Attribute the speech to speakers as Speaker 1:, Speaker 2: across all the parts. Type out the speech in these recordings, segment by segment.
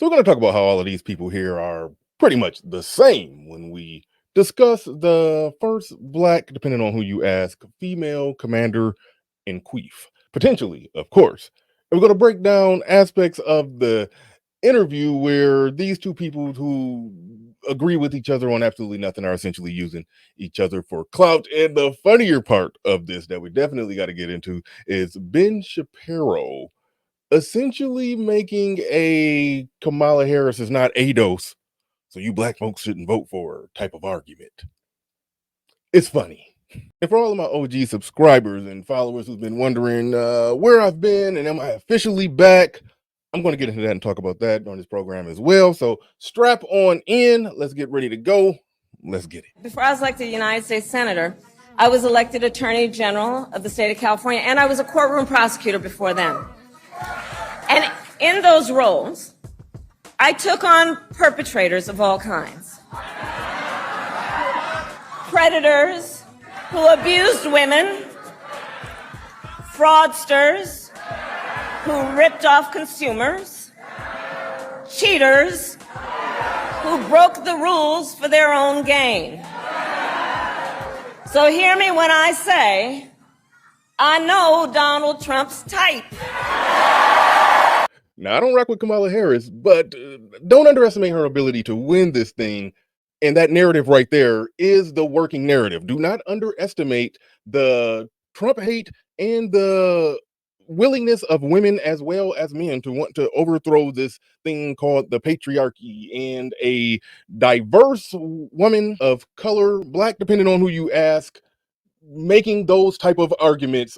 Speaker 1: So we're going to talk about how all of these people here are pretty much the same when we discuss the first black, depending on who you ask, female commander in chief. Potentially, of course. And we're going to break down aspects of the interview where these two people who agree with each other on absolutely nothing are essentially using each other for clout. And the funnier part of this that we definitely got to get into is Ben Shapiro essentially making a Kamala Harris is not a dose, so you black folks shouldn't vote for her type of argument. It's funny. And for all of my OG subscribers and followers who've been wondering where I've been and am I officially back, I'm going to get into that and talk about that on this program as well. So strap on in. Let's get ready to go. Let's get it.
Speaker 2: Before I was elected United States Senator, I was elected Attorney General of the state of California, and I was a courtroom prosecutor before then. And in those roles, I took on perpetrators of all kinds. Predators who abused women, fraudsters who ripped off consumers, cheaters who broke the rules for their own gain. So hear me when I say, I know Donald Trump's type.
Speaker 1: Now, I don't rock with Kamala Harris, but don't underestimate her ability to win this thing. And that narrative right there is the working narrative. Do not underestimate the Trump hate and the willingness of women as well as men to want to overthrow this thing called the patriarchy. And a diverse woman of color, black, depending on who you ask, making those type of arguments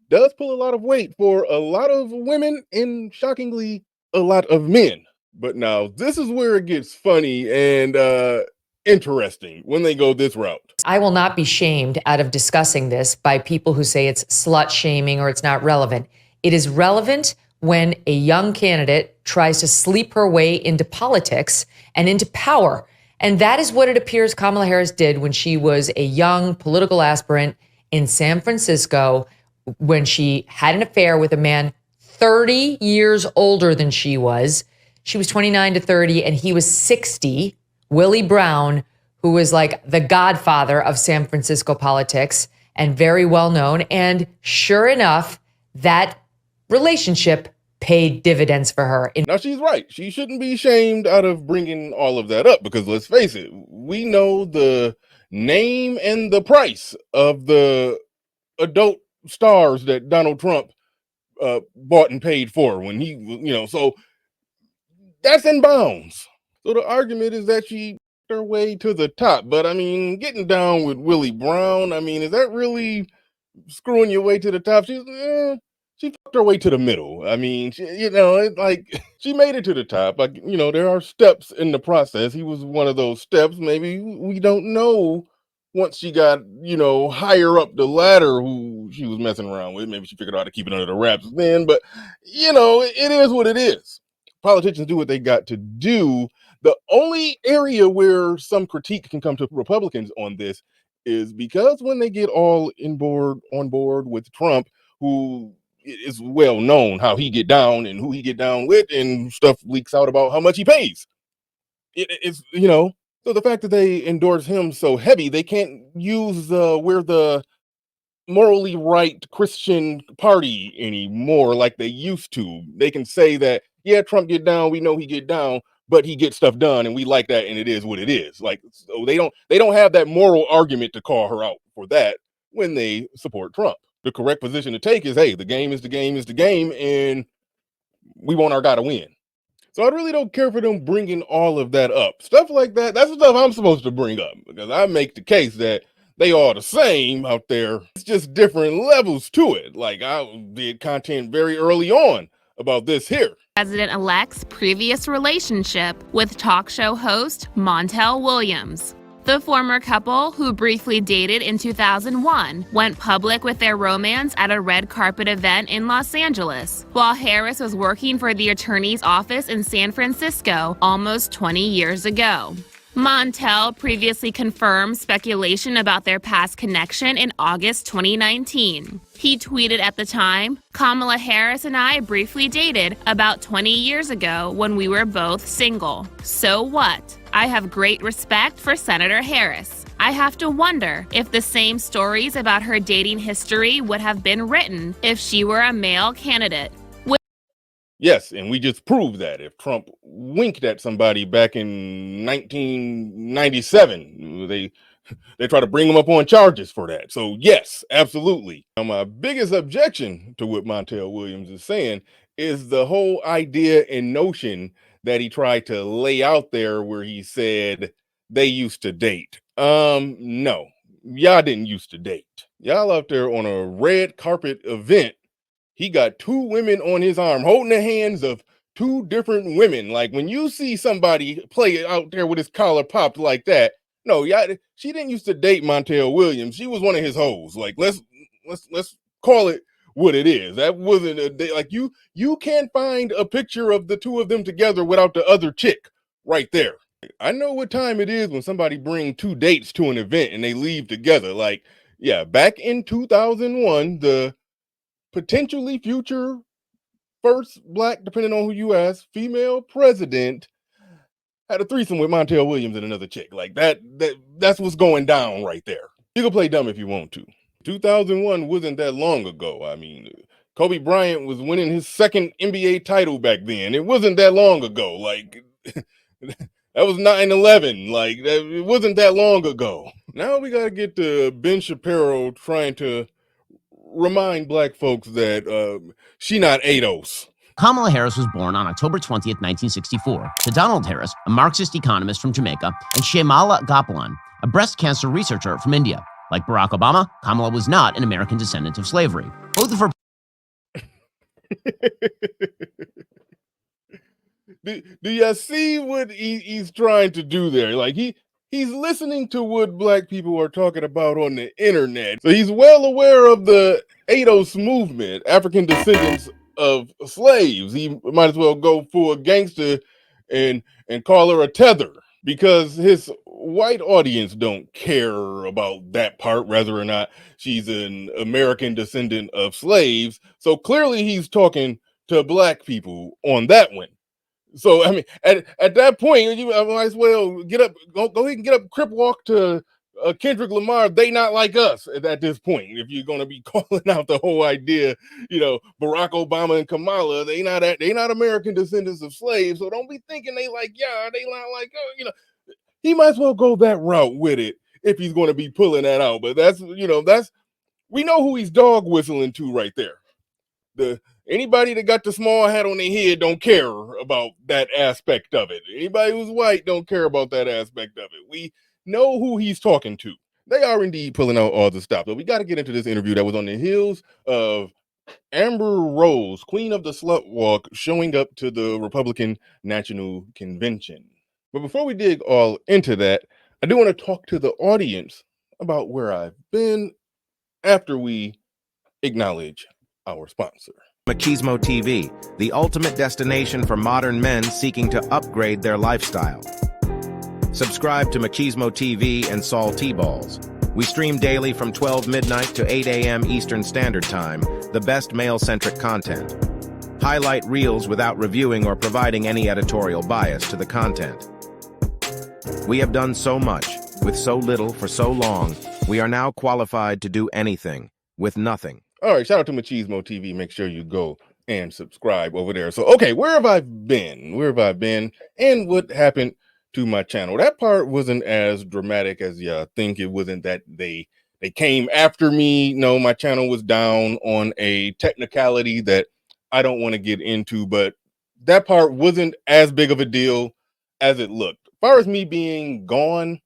Speaker 1: does pull a lot of weight for a lot of women and shockingly a lot of men. But now this is where it gets funny and interesting when they go this route.
Speaker 3: I will not be shamed out of discussing this by people who say it's slut shaming or it's not relevant. It is relevant when a young candidate tries to sleep her way into politics and into power. And that is what it appears Kamala Harris did when she was a young political aspirant in San Francisco, when she had an affair with a man 30 years older than she was. She was 29 to 30 and he was 60, Willie Brown, who was like the godfather of San Francisco politics and very well known. And sure enough, that relationship paid dividends for her.
Speaker 1: Now, she's right. She shouldn't be shamed out of bringing all of that up because let's face it, we know the name and the price of the adult stars that Donald Trump bought and paid for when he, so that's in bounds. So the argument is that she her way to the top. But I mean, getting down with Willie Brown, I mean, is that really screwing your way to the top? She fucked her way to the middle. I mean, it's like she made it to the top. Like, there are steps in the process. He was one of those steps. Maybe we don't know once she got, higher up the ladder who she was messing around with. Maybe she figured out how to keep it under the wraps then. But, it is what it is. Politicians do what they got to do. The only area where some critique can come to Republicans on this is because when they get all on board with Trump, who is well known how he get down and who he get down with, and stuff leaks out about how much he pays. It's so the fact that they endorse him so heavy, they can't use we're the morally right Christian party anymore like they used to. They can say that, yeah, Trump get down, we know he get down, but he gets stuff done and we like that and it is what it is. Like, so they don't have that moral argument to call her out for that when they support Trump. The correct position to take is, hey, the game is the game is the game, and we want our guy to win. So I really don't care for them bringing all of that up. Stuff like that, that's the stuff I'm supposed to bring up, because I make the case that they are the same out there. It's just different levels to it. Like, I did content very early on about this here.
Speaker 4: President-elect's previous relationship with talk show host Montel Williams. The former couple, who briefly dated in 2001, went public with their romance at a red carpet event in Los Angeles, while Harris was working for the attorney's office in San Francisco almost 20 years ago. Montel previously confirmed speculation about their past connection in August 2019. He tweeted at the time, "Kamala Harris and I briefly dated about 20 years ago when we were both single. So what? I have great respect for Senator Harris. I have to wonder if the same stories about her dating history would have been written if she were a male candidate."
Speaker 1: Yes, and we just proved that. If Trump winked at somebody back in 1997, they try to bring him up on charges for that. So yes, absolutely. Now, my biggest objection to what Montel Williams is saying is the whole idea and notion that he tried to lay out there where he said they used to date. No, y'all didn't used to date. Y'all out there on a red carpet event. He got two women on his arm holding the hands of two different women. Like when you see somebody play out there with his collar popped like that, no, yeah, she didn't used to date Montel Williams. She was one of his hoes. Like let's call it what it is. That wasn't a date. Like you can't find a picture of the two of them together without the other chick right there. I know what time it is when somebody bring two dates to an event and they leave together. Like yeah, back in 2001, the potentially future first black, depending on who you ask, female president had a threesome with Montel Williams and another chick. Like that's what's going down right there. You can play dumb if you want to. 2001 wasn't that long ago. I mean, Kobe Bryant was winning his second NBA title back then. It wasn't that long ago. Like that was 9/11. Like it wasn't that long ago. Now we got to get to Ben Shapiro trying to remind black folks that she not ADOS.
Speaker 5: Kamala Harris was born on October 20th, 1964, to Donald Harris, a Marxist economist from Jamaica, and Shamala Gopalan, a breast cancer researcher from India. Like Barack Obama, Kamala was not an American descendant of slavery. Both of her
Speaker 1: do you see what he's trying to do there? Like he's listening to what black people are talking about on the internet. So he's well aware of the ADOS movement, African descendants of slaves. He might as well go for a gangster and call her a tether, because his white audience don't care about that part, whether or not she's an American descendant of slaves. So clearly he's talking to black people on that one. So I mean, at that point, you might as well get up, go ahead and get up, crip walk to Kendrick Lamar. They not like us at this point. If you're going to be calling out the whole idea, Barack Obama and Kamala, they not American descendants of slaves. So don't be thinking they like they not like He might as well go that route with it if he's going to be pulling that out. But that's we know who he's dog whistling to right there. Anybody that got the small hat on their head don't care about that aspect of it. Anybody who's white don't care about that aspect of it. We know who he's talking to. They are indeed pulling out all the stops. But we got to get into this interview that was on the heels of Amber Rose, Queen of the Slut Walk, showing up to the Republican National Convention. But before we dig all into that, I do want to talk to the audience about where I've been after we acknowledge our sponsor.
Speaker 6: Machismo TV, the ultimate destination for modern men seeking to upgrade their lifestyle. Subscribe to Machismo TV and Saul T-Balls. We stream daily from 12 midnight to 8 a.m. Eastern Standard Time, the best male-centric content. Highlight reels without reviewing or providing any editorial bias to the content. We have done so much, with so little for so long, we are now qualified to do anything, with nothing.
Speaker 1: All right, shout out to Machismo TV. Make sure you go and subscribe over there. So, okay, where have I been? Where have I been? And what happened to my channel? That part wasn't as dramatic as you think. It wasn't that they came after me. No, my channel was down on a technicality that I don't want to get into, but that part wasn't as big of a deal as it looked. As far as me being gone,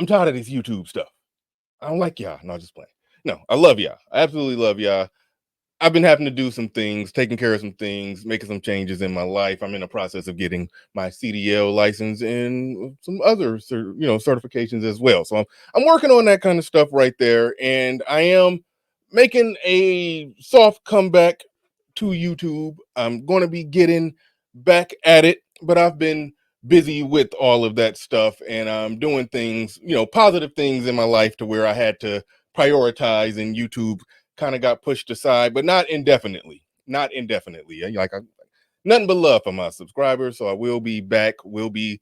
Speaker 1: I'm tired of this YouTube stuff. I don't like y'all. No, just playing. No, I love y'all. I absolutely love y'all. I've been having to do some things, taking care of some things, making some changes in my life. I'm in the process of getting my CDL license and some other, certifications as well. So I'm working on that kind of stuff right there. And I am making a soft comeback to YouTube. I'm going to be getting back at it, but I've been busy with all of that stuff, and I'm doing things, positive things in my life to where I had to prioritize, and YouTube kind of got pushed aside, but not indefinitely. Not indefinitely. Nothing but love for my subscribers. So I will be back. We'll be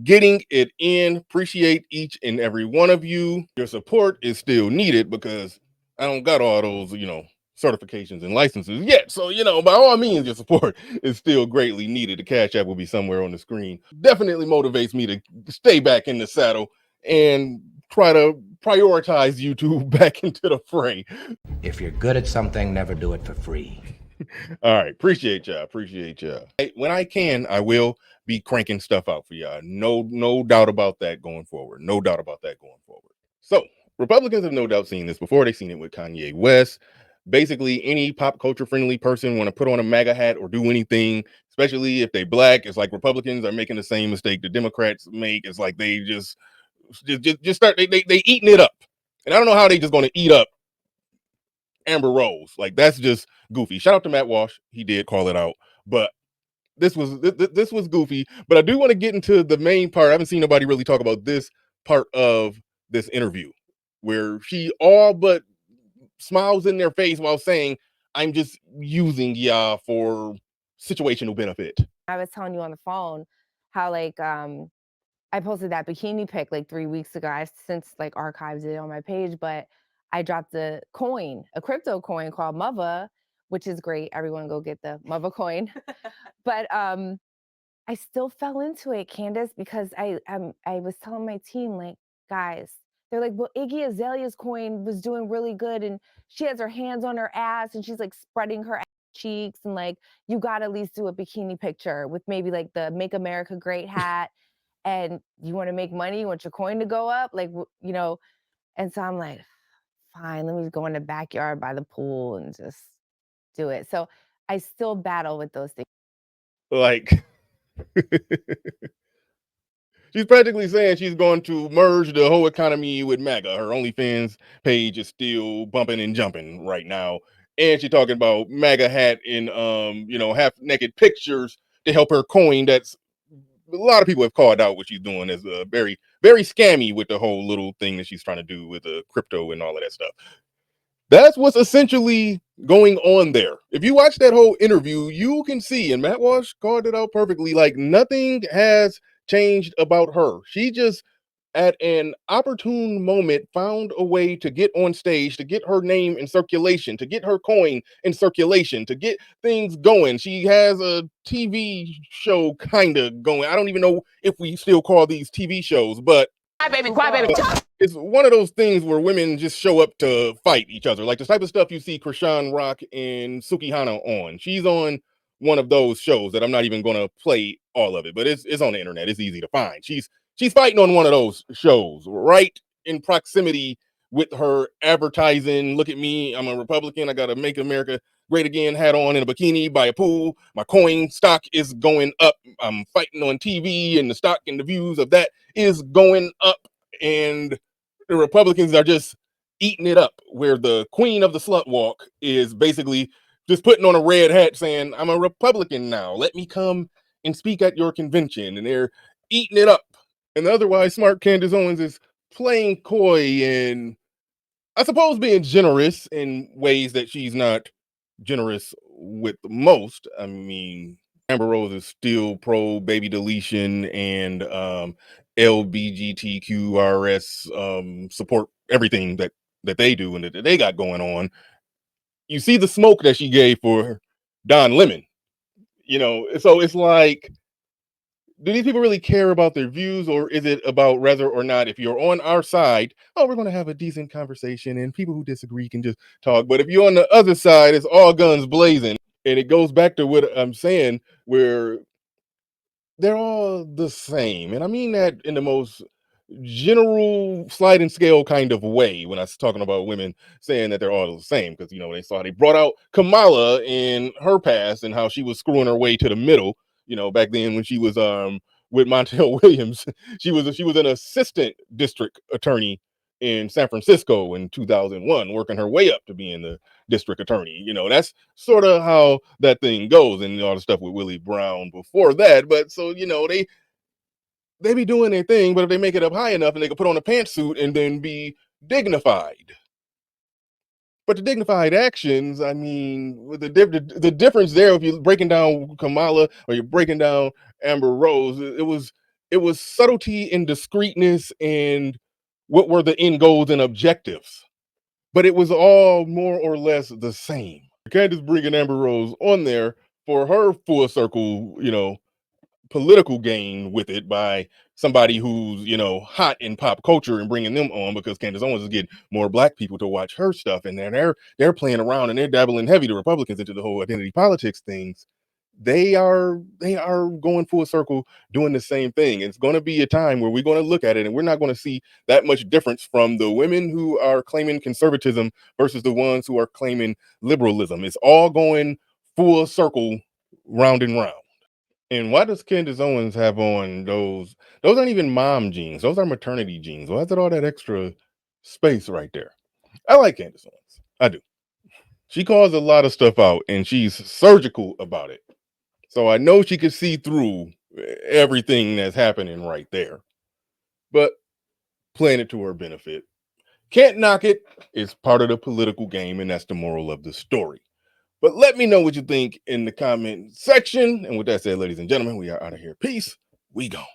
Speaker 1: getting it in. Appreciate each and every one of you. Your support is still needed because I don't got all those, certifications and licenses yet. So, by all means, your support is still greatly needed. The Cash App will be somewhere on the screen. Definitely motivates me to stay back in the saddle and try to prioritize YouTube back into the fray.
Speaker 7: If you're good at something, never do it for free.
Speaker 1: All right. Appreciate y'all. When I can, I will be cranking stuff out for y'all. No doubt about that going forward. So Republicans have no doubt seen this before. They've seen it with Kanye West. Basically, any pop culture friendly person want to put on a MAGA hat or do anything, especially if they black. It's like Republicans are making the same mistake the Democrats make. It's like they just start they eating it up. And I don't know how they just going to eat up Amber Rose. Like, that's just goofy. Shout out to Matt Walsh. He did call it out. But this was goofy. But I do want to get into the main part. I haven't seen nobody really talk about this part of this interview where she all but smiles in their face while saying, I'm just using y'all for situational benefit.
Speaker 8: I was telling you on the phone how I posted that bikini pic like 3 weeks ago. I've since archived it on my page, but I dropped a crypto coin called Mava, which is great. Everyone go get the Mava coin. But I still fell into it, Candace, because I was telling my team, guys, they're like, well, Iggy Azalea's coin was doing really good, and she has her hands on her ass, and she's spreading her cheeks, and you got to at least do a bikini picture with maybe the Make America Great hat, and you want to make money, you want your coin to go up, and so I'm like, fine, let me go in the backyard by the pool and just do it. So I still battle with those things.
Speaker 1: She's practically saying she's going to merge the whole economy with MAGA. Her OnlyFans page is still bumping and jumping right now. And she's talking about MAGA hat in half naked pictures to help her coin. That's a lot of people have called out what she's doing as very, very scammy with the whole little thing that she's trying to do with the crypto and all of that stuff. That's what's essentially going on there. If you watch that whole interview, you can see, and Matt Walsh called it out perfectly, nothing has changed about her. She just, at an opportune moment, found a way to get on stage, to get her name in circulation, to get her coin in circulation, to get things going. She has a TV show kind of going. I don't even know if we still call these TV shows, but
Speaker 2: Cry, baby.
Speaker 1: it's one of those things where women just show up to fight each other. Like the type of stuff you see Krishan Rock and Suki Hana on. She's on one of those shows that I'm not even going to play all of it, but it's on the internet. It's easy to find. She's fighting on one of those shows right in proximity with her advertising. Look at me. I'm a Republican. I got to Make America Great Again hat on in a bikini by a pool. My coin stock is going up. I'm fighting on TV, and the stock and the views of that is going up. And the Republicans are just eating it up, where the queen of the slut walk is basically just putting on a red hat saying, I'm a Republican now. Let me come and speak at your convention. And they're eating it up. And the otherwise smart Candace Owens is playing coy and, I suppose, being generous in ways that she's not generous with most. I mean, Amber Rose is still pro baby deletion and LBGTQRS support everything that they do and that they got going on. You see the smoke that she gave for Don Lemon, so it's like, do these people really care about their views, or is it about whether or not, if you're on our side, we're going to have a decent conversation and people who disagree can just talk. But if you're on the other side, it's all guns blazing. And it goes back to what I'm saying, where they're all the same. And I mean that in the most general sliding scale kind of way when I was talking about women saying that they're all the same. Because, they saw they brought out Kamala in her past and how she was screwing her way to the middle. Back then when she was with Montel Williams, she was an assistant district attorney in San Francisco in 2001, working her way up to being the district attorney. That's sort of how that thing goes, and all the stuff with Willie Brown before that. But so, they be doing their thing, but if they make it up high enough and they can put on a pantsuit and then be dignified. But the dignified actions, I mean, with the difference there, if you're breaking down Kamala or you're breaking down Amber Rose, it was subtlety and discreetness and what were the end goals and objectives. But it was all more or less the same. Candace bringing Amber Rose on there for her full circle, political gain with it by somebody who's hot in pop culture and bringing them on because Candace Owens is getting more black people to watch her stuff, and then they're playing around and they're dabbling heavy, the Republicans, into the whole identity politics things. They are going full circle doing the same thing. It's going to be a time where we're going to look at it and we're not going to see that much difference from the women who are claiming conservatism versus the ones who are claiming liberalism. It's all going full circle, round and round. And why does Candace Owens have on those? Those aren't even mom jeans. Those are maternity jeans. Why is it all that extra space right there? I like Candace Owens. I do. She calls a lot of stuff out and she's surgical about it. So I know she could see through everything that's happening right there. But playing it to her benefit. Can't knock it. It's part of the political game, and that's the moral of the story. But let me know what you think in the comment section. And with that said, ladies and gentlemen, we are out of here. Peace. We gone.